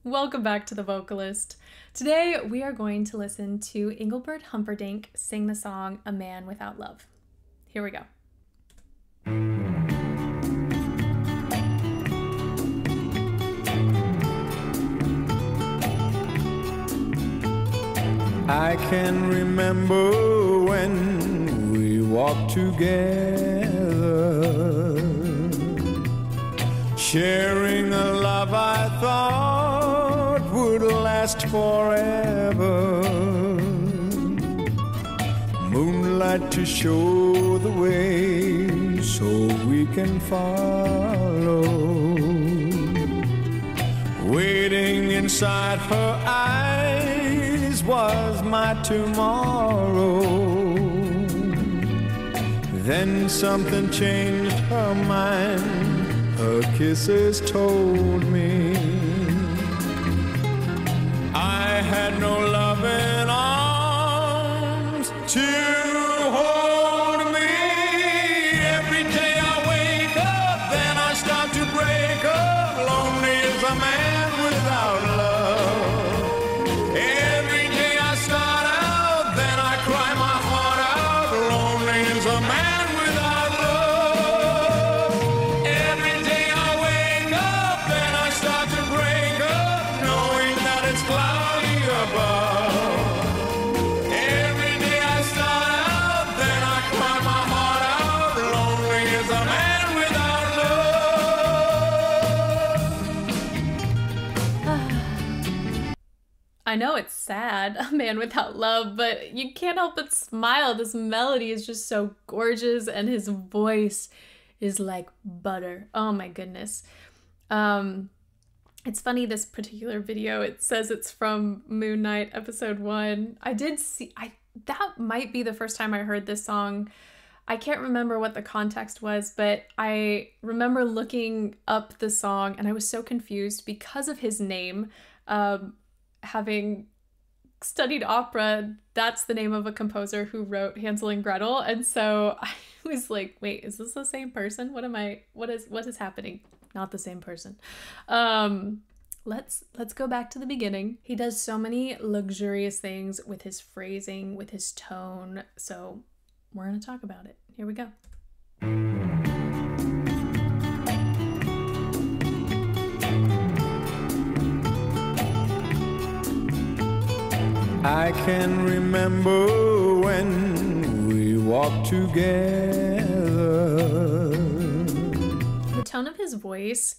Welcome back to The Vocalist. Today we are going to listen to Engelbert Humperdinck sing the song A Man Without Love. Here we go. I can remember when we walked together, sharing a love I thought would last forever. Moonlight to show the way so we can follow. Waiting inside her eyes was my tomorrow. Then something changed her mind. Her kisses told me I had no loving arms to hold me. Every day I wake up, then I start to break up. Lonely as a man without love. Every day I start out, then I cry my heart out. Lonely as a man without love. Every day I wake up, then I start to break up, knowing that it's cloudy above. Every day I start out, then I cry my heart out. Lonely as a man without love. I know it's sad, A Man Without Love, but you can't help but smile. This melody is just so gorgeous and his voice is like butter. Oh my goodness. It's funny, this particular video, it says it's from Moon Knight episode 1. That might be the first time I heard this song. I can't remember what the context was, but I remember looking up the song and I was so confused because of his name. Having studied opera, that's the name of a composer who wrote Hansel and Gretel. And so I was like, wait, is this the same person? What is happening? Not the same person. Let's go back to the beginning. He does so many luxurious things with his phrasing, with his tone. So we're gonna talk about it. Here we go. I can remember when we walked together. The tone of his voice,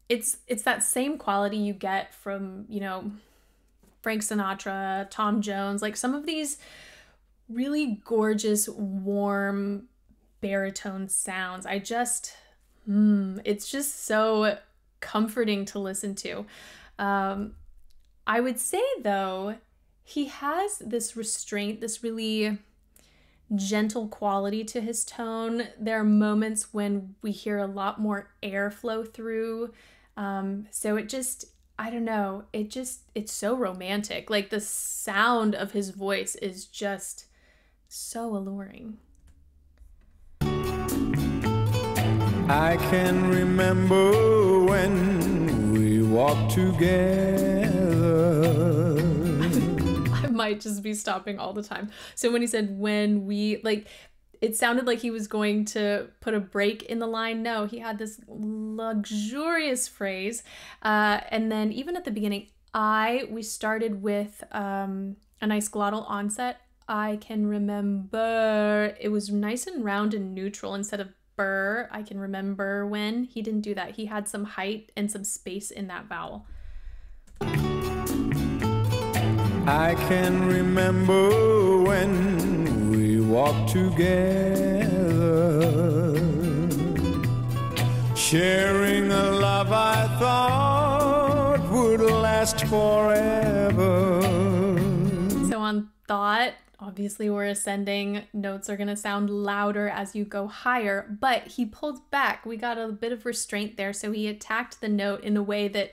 it's that same quality you get from, Frank Sinatra, Tom Jones, like some of these really gorgeous, warm baritone sounds. It's just so comforting to listen to. I would say though, he has this restraint, this really gentle quality to his tone. There are moments when we hear a lot more air flow through. So it just, I don't know, it's so romantic. Like the sound of his voice is just so alluring. I can remember when we walked together. Might just be stopping all the time. So when he said when we, like, it sounded like he was going to put a break in the line. No, he had this luxurious phrase. And then even at the beginning, we started with a nice glottal onset. I can remember, it was nice and round and neutral instead of burr. I can remember when. He didn't do that. He had some height and some space in that vowel. I can remember when we walked together, sharing a love I thought would last forever. So on thought, obviously we're ascending. Notes are going to sound louder as you go higher, but he pulled back. We got a bit of restraint there, so he attacked the note in a way that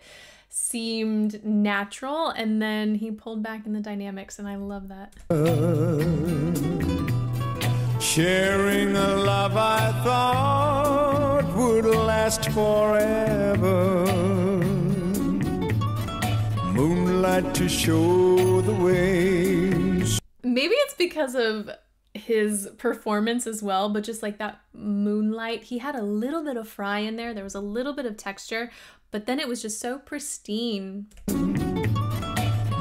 seemed natural, and then he pulled back in the dynamics, and I love that. Sharing a love I thought would last forever. Moonlight to show the way. Maybe it's because of his performance as well, but just like that moonlight, he had a little bit of fry in there. There was a little bit of texture, but then it was just so pristine.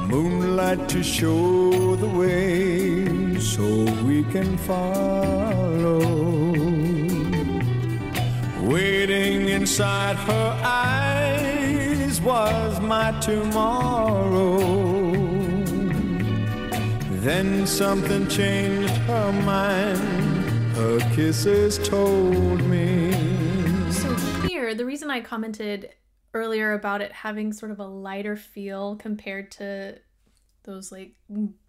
Moonlight to show the way so we can follow. Waiting inside her eyes was my tomorrow. Then something changed her mind. Her kisses told me. So here, the reason I commented earlier about it having sort of a lighter feel compared to those like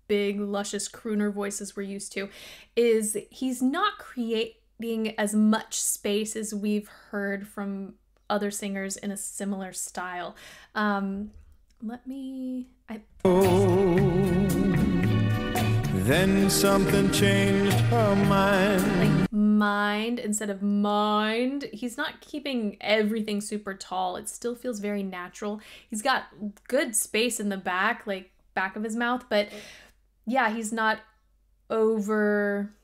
big, luscious crooner voices we're used to is he's not creating as much space as we've heard from other singers in a similar style. Then something changed her mind. Like mind instead of mind. He's not keeping everything super tall. It still feels very natural. He's got good space in the back, like back of his mouth, but yeah, he's not over,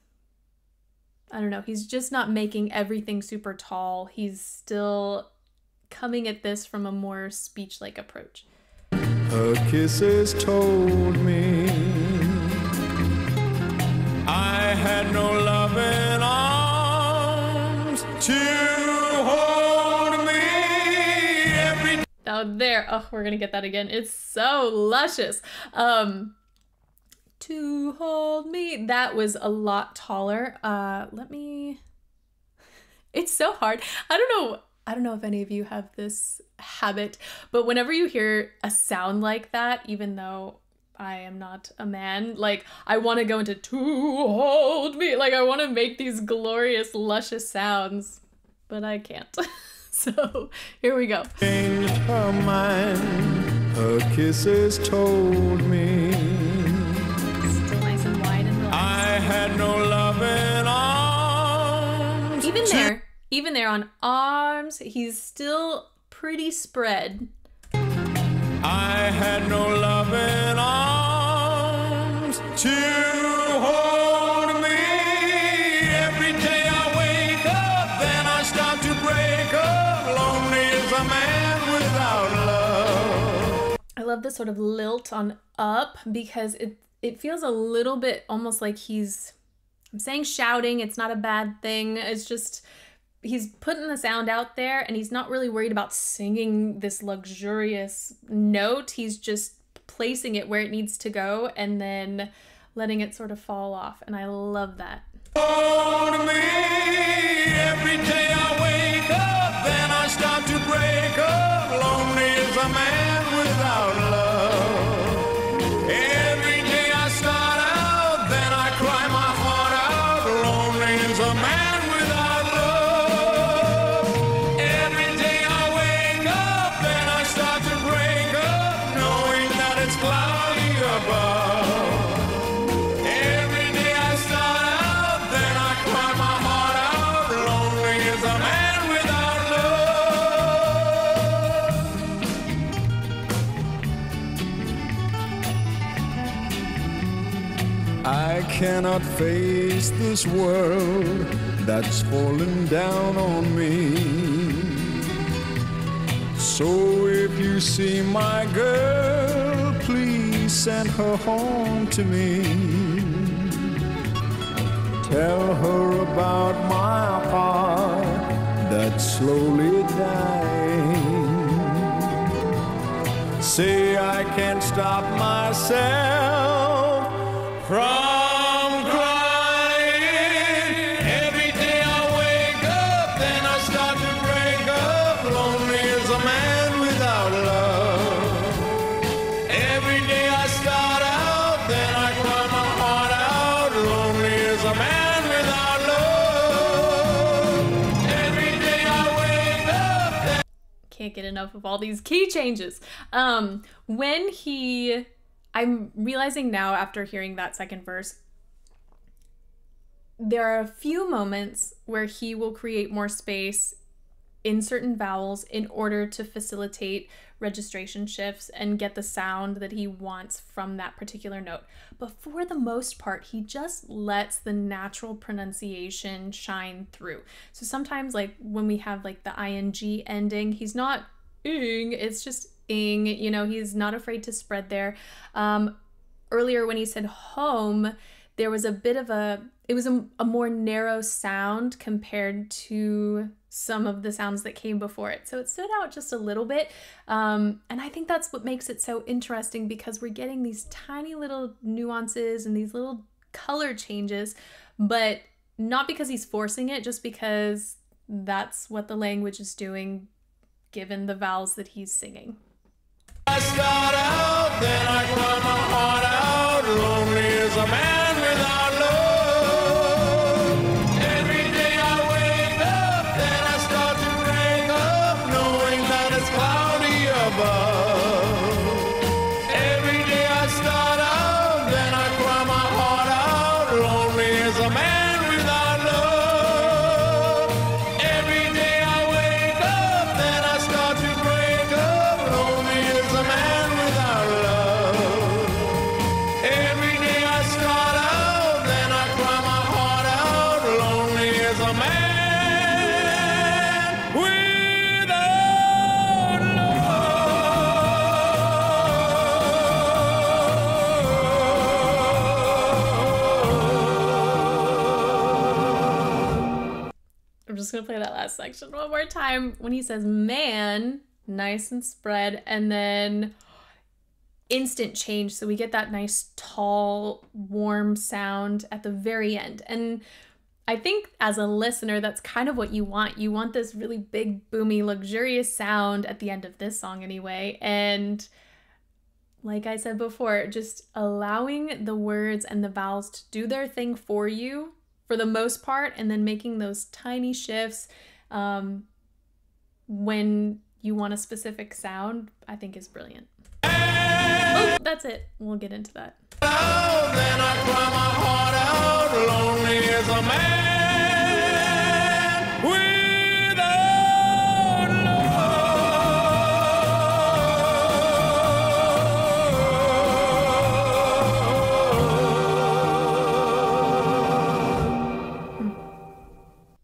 I don't know, he's just not making everything super tall. He's still coming at this from a more speech-like approach. Her kisses told me I had no loving arms to hold me every day. Now there, oh, we're gonna get that again. It's so luscious. To hold me, that was a lot taller. It's so hard. I don't know if any of you have this habit, but whenever you hear a sound like that, even though I am not a man, like I want to go into to hold me, like I want to make these glorious luscious sounds, but I can't. So here we go. Changed her mind. Her kisses told me still nice and wide and relaxed. I had no loving arms. Even there on arms, he's still pretty spread. I had no loving arms to hold me. Every day I wake up, then I start to break up. Lonely as a man without love. I love this sort of lilt on up because it feels a little bit almost like I'm saying shouting, it's not a bad thing. It's just he's putting the sound out there and he's not really worried about singing this luxurious note. He's just placing it where it needs to go and then letting it sort of fall off. And I love that. Hold me. Every day I wake up, then I start to break up. Lonely as a man without love. Every day I start out, then I cry my heart out. Lonely as a man. I cannot face this world that's fallen down on me. So if you see my girl, please send her home to me. Tell her about my heart that's slowly dying. Say I can't stop myself from crying. Every day I wake up, then I start to break up. Lonely as a man without love. Every day I start out, then I cry my heart out. Lonely as a man without love. Every day I wake up. Can't get enough of all these key changes. I'm realizing now after hearing that second verse, there are a few moments where he will create more space in certain vowels in order to facilitate registration shifts and get the sound that he wants from that particular note. But for the most part, he just lets the natural pronunciation shine through. So sometimes, like when we have like the ing ending, he's not ing, it's just ing, you know, he's not afraid to spread there. Earlier when he said home, there was a bit of it was a more narrow sound compared to some of the sounds that came before it. So it stood out just a little bit. And I think that's what makes it so interesting, because we're getting these tiny little nuances and these little color changes, but not because he's forcing it, just because that's what the language is doing given the vowels that he's singing. I start out, then I cry my heart out, lonely as a man without love. Every day I wake up, then I start to break up, knowing that it's cloudy above. Every day I start out, then I cry my heart out, lonely as a man without love. Every day I wake up, then I start to break up, lonely as a man without love. Every day I start out, then I cry my heart out, lonely as a man without love. I'm just gonna play that last section one more time. When he says man, nice and spread, and then instant change. So we get that nice, tall, warm sound at the very end. And I think as a listener, that's kind of what you want. You want this really big, boomy, luxurious sound at the end of this song anyway. And like I said before, just allowing the words and the vowels to do their thing for you for the most part, and then making those tiny shifts when you want a specific sound, I think is brilliant. Oh, that's it. We'll get into that. Then I cry my heart out, lonely as a man without love.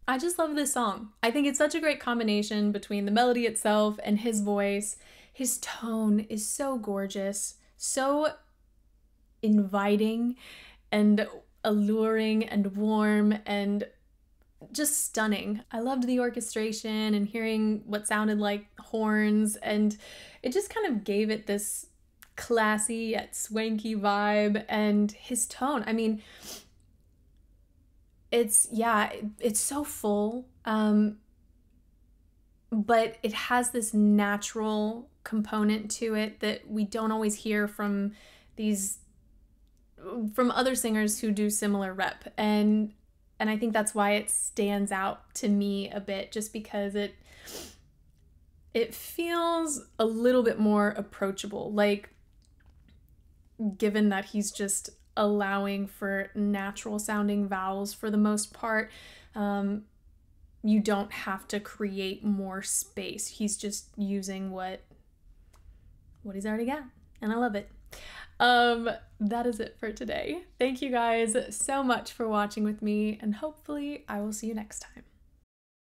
I just love this song. I think it's such a great combination between the melody itself and his voice. His tone is so gorgeous, so inviting and alluring and warm and just stunning. I loved the orchestration and hearing what sounded like horns, and it just kind of gave it this classy yet swanky vibe. And his tone, I mean, it's so full, but it has this natural component to it that we don't always hear from other singers who do similar rep. And I think that's why it stands out to me a bit, just because it feels a little bit more approachable, like given that he's just allowing for natural sounding vowels for the most part. You don't have to create more space. He's just using what he's already got, and I love it. That is it for today. Thank you guys so much for watching with me, and hopefully I will see you next time.